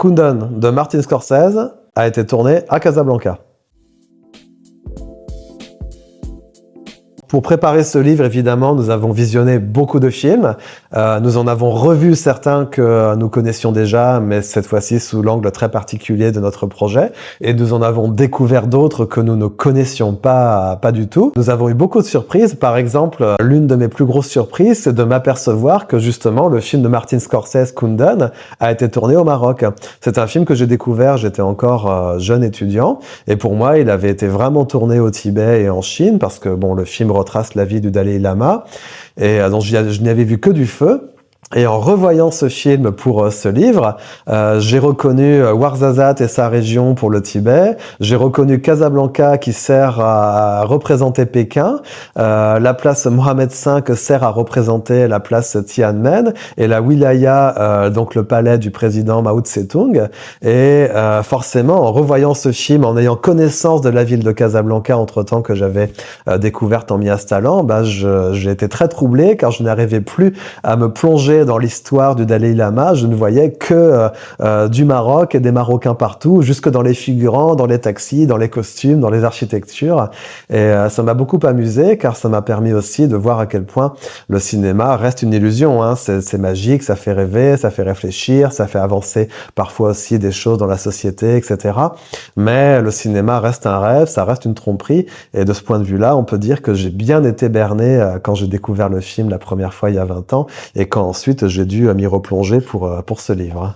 Kundun de Martin Scorsese a été tourné à Casablanca. Pour préparer ce livre, évidemment, nous avons visionné beaucoup de films. Nous en avons revu certains que nous connaissions déjà, mais cette fois-ci sous l'angle très particulier de notre projet. Et nous en avons découvert d'autres que nous ne connaissions pas du tout. Nous avons eu beaucoup de surprises. Par exemple, l'une de mes plus grosses surprises, c'est de m'apercevoir que justement, le film de Martin Scorsese, Kundun, a été tourné au Maroc. C'est un film que j'ai découvert, j'étais encore jeune étudiant. Et pour moi, il avait été vraiment tourné au Tibet et en Chine, parce que bon, le film retrace la vie du Dalai Lama, et donc je n'y avais vu que du feu. Et en revoyant ce film pour ce livre, j'ai reconnu Ouarzazate et sa région pour le Tibet, j'ai reconnu Casablanca qui sert à représenter Pékin, la place Mohammed V sert à représenter la place Tiananmen, et la wilaya, donc le palais du président Mao Tse-tung. Et forcément, en revoyant ce film, en ayant connaissance de la ville de Casablanca entre-temps que j'avais découverte en m'y installant, j'ai été très troublé car je n'arrivais plus à me plonger dans l'histoire du Dalai Lama. Je ne voyais que du Maroc et des Marocains partout, jusque dans les figurants, dans les taxis, dans les costumes, dans les architectures. Et ça m'a beaucoup amusé car ça m'a permis aussi de voir à quel point le cinéma reste une illusion. Hein. C'est magique, ça fait rêver, ça fait réfléchir, ça fait avancer parfois aussi des choses dans la société, etc. Mais le cinéma reste un rêve, ça reste une tromperie. Et de ce point de vue-là, on peut dire que j'ai bien été berné quand j'ai découvert le film la première fois il y a 20 ans et quand ensuite j'ai dû m'y replonger pour ce livre.